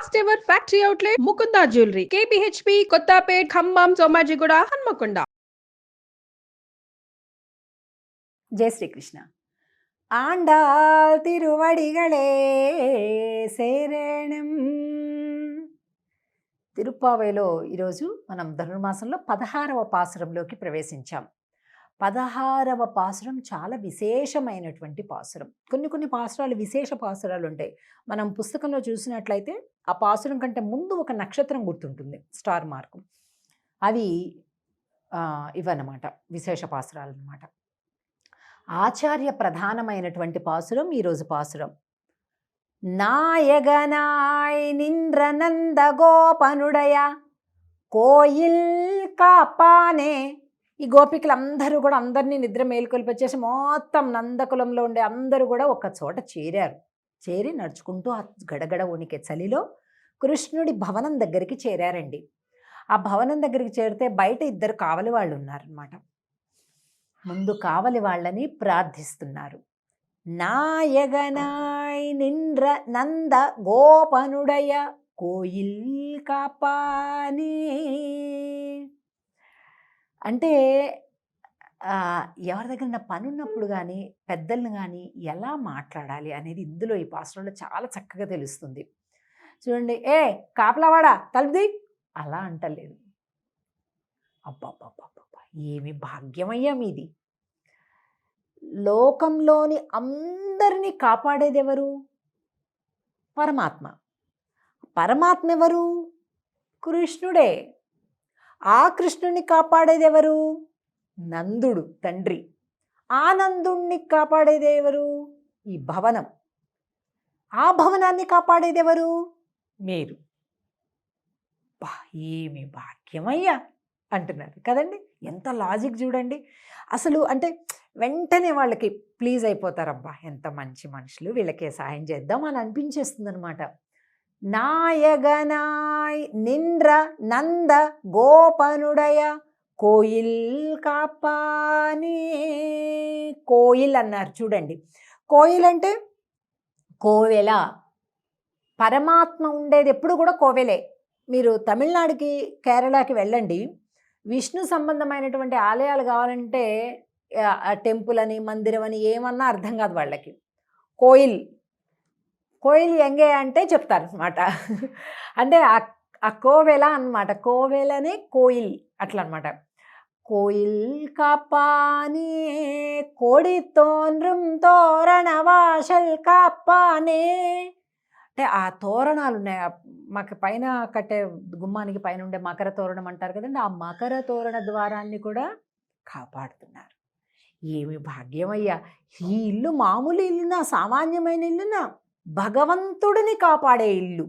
First ever factory outlet Mukunda jewellery KPHB Kothapet Khammam Somajiguda Hanamkonda. జై శ్రీకృష్ణ. ఆండాల్ తిరువడిగళే శరణం. తిరుప్పావైలో ఈరోజు మనం ధనుర్మాసంలో 16వ పాసురంలోకి ప్రవేశించాం. 16వ పాసురం చాలా విశేషమైనటువంటి పాసురం. కొన్ని పాసురాలు విశేష పాసురాలు ఉంటాయి. మనం పుస్తకంలో చూసినట్లయితే ఆ పాసురం కంటే ముందు ఒక నక్షత్రం గుర్తుంటుంది, స్టార్ మార్కు. అవి ఇవన్నమాట విశేష పాసురాలు అన్నమాట. ఆచార్య ప్రధానమైనటువంటి పాసురం ఈరోజు పాసురం. నాయగనాయ్ నింద్రనంద గోపనుడయ కోయిల్ కాపానే. ఈ గోపికలందరూ కూడా అందరినీ నిద్ర మేలుకొల్పొచ్చేసి మొత్తం నందకులంలో ఉండే అందరూ కూడా ఒక చోట చేరారు. చేరి నడుచుకుంటూ ఆ గడగడ వణికే చలిలో కృష్ణుడి భవనం దగ్గరికి చేరారండి. ఆ భవనం దగ్గరికి చేరితే బయట ఇద్దరు కావలి వాళ్ళు ఉన్నారనమాట. ముందు కావలి వాళ్ళని ప్రార్థిస్తున్నారు. నాయగనాయ్ నింద్ర నంద గోపనుడయ కోయిల్ కాపానే. అంటే ఎవరి దగ్గర పని ఉన్నప్పుడు కానీ పెద్దలను కానీ ఎలా మాట్లాడాలి అనేది ఇందులో ఈ పాత్రలో చాలా చక్కగా తెలుస్తుంది. చూడండి, ఏ కాపలావాడా తలుపుది అలా అంటలేదు. అబ్బాబ్బాబ్బా, ఏమి భాగ్యమయ్యా మీది. లోకంలోని అందరినీ కాపాడేది ఎవరు? పరమాత్మ. పరమాత్మ ఎవరు? కృష్ణుడే. ఆ కృష్ణుని కాపాడేది ఎవరు? నందుడు తండ్రి. ఆ నందుణ్ణి కాపాడేది ఎవరు? ఈ భవనం. ఆ భవనాన్ని కాపాడేది ఎవరు? మీరు. ఏమి భాగ్యమయ్యా అంటున్నారు కదండి. ఎంత లాజిక్ చూడండి అసలు. అంటే వెంటనే వాళ్ళకి ప్లీజ్ అయిపోతారబ్బా, ఎంత మంచి మనుషులు, వీళ్ళకే సాయం చేద్దాం అని అనిపించేస్తుంది అనమాట. నాయగనాయ్ నింద్ర నంద గోపనుడయ కోయిల్ కాపానే. కోయిల్ అన్నారు చూడండి. కోయిల్ అంటే కోవెల. పరమాత్మ ఉండేది ఎప్పుడు కూడా కోవెలే. మీరు తమిళనాడుకి కేరళకి వెళ్ళండి, విష్ణు సంబంధమైనటువంటి ఆలయాలు కావాలంటే టెంపుల్ అని మందిరం అని ఏమన్నా అర్థం కాదు వాళ్ళకి. కోయిల్ కోయిల్ ఎంగే అంటే చెప్తారు అనమాట. అంటే ఆ కోవెల అనమాట. కోవెలనే కోయిల్ అట్లా అనమాట. కోయిల్ కాపానే కోడి తోన్రం తోరణ వాషల్ కాపానే. అంటే ఆ తోరణాలు ఉన్నాయి, మాకు పైన కట్టే గుమ్మానికి పైన ఉండే మకర తోరణం అంటారు కదండి. ఆ మకర తోరణ ద్వారాన్ని కూడా కాపాడుతున్నారు. ఏమి భాగ్యమయ్యా. ఈ ఇల్లు మామూలు ఇల్లునా, సామాన్యమైన ఇల్లునా? భగవంతుడిని కాపాడే ఇల్లు.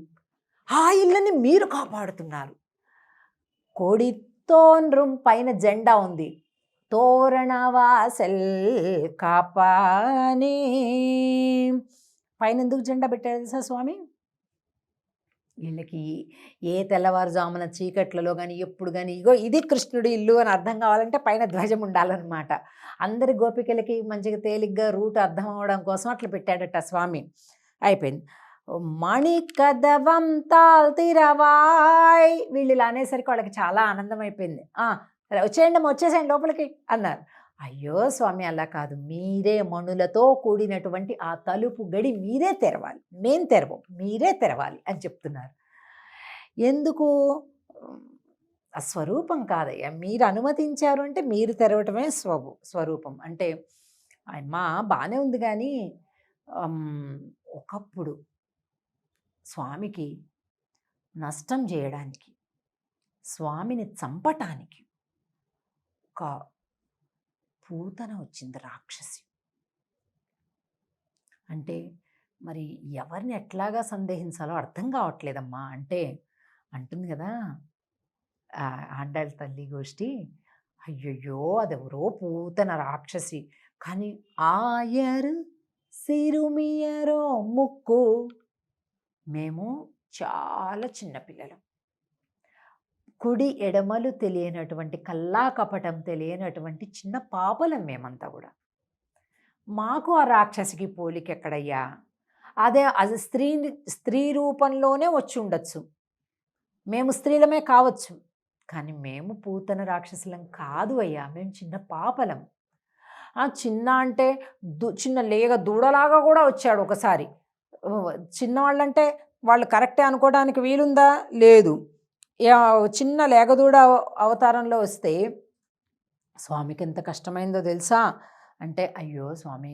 ఆ ఇల్లుని మీరు కాపాడుతున్నారు. కోడితోన్రం పైన జెండా ఉంది. తోరణవాసల్ కాపానే. పైన ఎందుకు జెండా పెట్టారు తెలుసా స్వామి? వీళ్ళకి ఏ తెల్లవారుజామున చీకట్లలో కానీ ఎప్పుడు కానీ ఇగో ఇది కృష్ణుడి ఇల్లు అని అర్థం కావాలంటే పైన ధ్వజం ఉండాలన్నమాట. అందరి గోపికలకి మంచిగా తేలిగ్గా రూట్ అర్థం అవడం కోసం అట్లా పెట్టాడట స్వామి. అయిపోయింది. మణి కదవం తాల్ తిరవాయ్. వీళ్ళు ఇలా అనేసరికి వాళ్ళకి చాలా ఆనందం అయిపోయింది. వచ్చేసేయండి లోపలికి అన్నారు. అయ్యో స్వామి అలా కాదు, మీరే మణులతో కూడినటువంటి ఆ తలుపు గడి మీరే తెరవాలి, మేం తెరవం, మీరే తెరవాలి అని చెప్తున్నారు. ఎందుకు? ఆ స్వరూపం కాదయ్యా, మీరు అనుమతించారు అంటే మీరు తెరవటమే స్వరూపం. అంటే అమ్మా బాగానే ఉంది కానీ ఒకప్పుడు స్వామికి నష్టం చేయడానికి, స్వామిని చంపటానికి ఒక పూతన వచ్చింది, రాక్షసి. అంటే మరి ఎవరిని ఎట్లాగా సందేహించాలో అర్థం కావట్లేదమ్మా. అంటే అంటుంది కదా ఆండాళ్ళ తల్లి గోష్ఠి, అయ్యయ్యో అదెవరో పూతన రాక్షసి. కానీ ఆయరు సిరుమియరో ముక్కు, మేము చాలా చిన్నపిల్లలం, కుడి ఎడమలు తెలియనటువంటి, కల్లా కపటం తెలియనటువంటి చిన్న పాపలం మేమంతా కూడా. మాకు ఆ రాక్షసికి పోలిక ఎక్కడయ్యా? అది స్త్రీ రూపంలోనే వచ్చి ఉండొచ్చు. మేము స్త్రీలమే కావచ్చు, కానీ మేము పూతన రాక్షసులం కాదు అయ్యా, మేము చిన్న పాపలం. చిన్న అంటే చిన్న లేగ దూడలాగా కూడా వచ్చాడు ఒకసారి. చిన్నవాళ్ళంటే వాళ్ళు కరెక్టే అనుకోవడానికి వీలుందా? లేదు. చిన్న లేగదూడ అవతారంలో వస్తే స్వామికి ఎంత కష్టమైందో తెలుసా? అంటే అయ్యో స్వామి,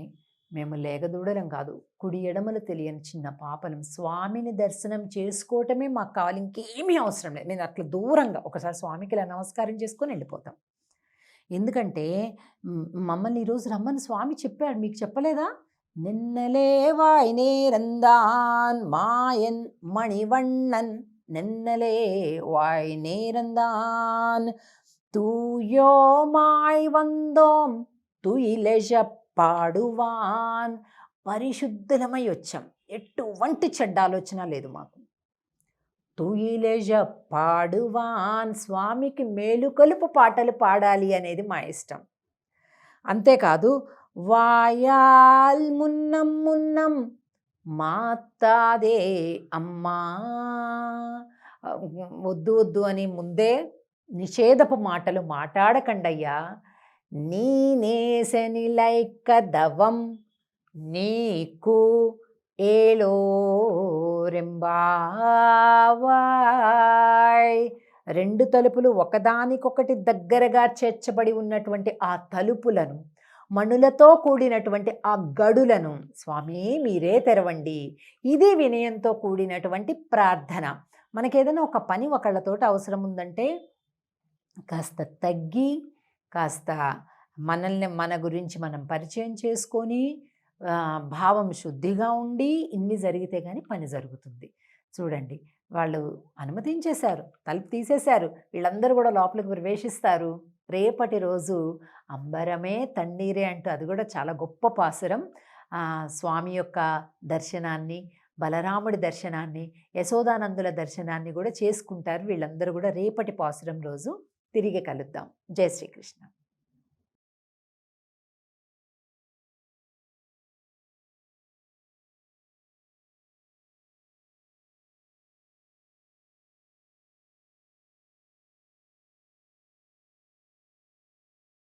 మేము లేగదూడలం కాదు, కుడి ఎడమలు తెలియని చిన్న పాపలం, స్వామిని దర్శనం చేసుకోవటమే మాకు కావాలి, ఇంకేమీ అవసరం లేదు. నేను అట్లా దూరంగా ఒకసారి స్వామికి ఇలా నమస్కారం చేసుకొని వెళ్ళిపోతాం. ఎందుకంటే మమ్మల్ని ఈరోజు రమ్మని స్వామి చెప్పాడు, మీకు చెప్పలేదా? నిన్నలే వాయ్ నేరందాన్ మాయన్ మణివண்ணన్, నిన్నలే వాయ్ నేరందాన్ తూయోమాయ్ వందోం తుయిలెజ పాడువాన్. పరిశుద్ధులమై వచ్చాం, ఎటువంటి చెడ్డ ఆలోచన లేదు మాకు. తుయిలెజ పాడువాన్, స్వామికి మేలుకొలుపు పాటలు పాడాలి అనేది మా ఇష్టం. అంతేకాదు వాయాల్ మున్నం మున్నం మాతాదే అమ్మా, వద్దు వద్దు అని ముందే నిషేధపు మాటలు మాట్లాడకండయ్యా. నీ నేసని లైక దవం నీకు ఏలో రెంబావాయ్. రెండు తలుపులు ఒకదానికొకటి దగ్గరగా చేర్చబడి ఉన్నటువంటి ఆ తలుపులను, మణులతో కూడినటువంటి ఆ గడులను స్వామి మీరే తెరవండి. ఇది వినయంతో కూడినటువంటి ప్రార్థన. మనకేదైనా ఒక పని ఒకళ్ళతోటి అవసరం ఉందంటే కాస్త తగ్గి, కాస్త మనల్ని మన గురించి మనం పరిచయం చేసుకొని భావం శుద్ధిగా ఉండి ఇన్ని జరిగితే కానీ పని జరుగుతుంది. చూడండి, వాళ్ళు అనుమతించేశారు, తలుపు తీసేశారు, వీళ్ళందరూ కూడా లోపలికి ప్రవేశిస్తారు. రేపటి రోజు అంబరమే తన్నీరే అంటూ, అది కూడా చాలా గొప్ప పాసురం. స్వామి యొక్క దర్శనాన్ని, బలరాముడి దర్శనాన్ని, యశోదానందుల దర్శనాన్ని కూడా చేసుకుంటారు వీళ్ళందరూ కూడా. రేపటి పాసురం రోజు తిరిగి కలుద్దాం. జై శ్రీకృష్ణ.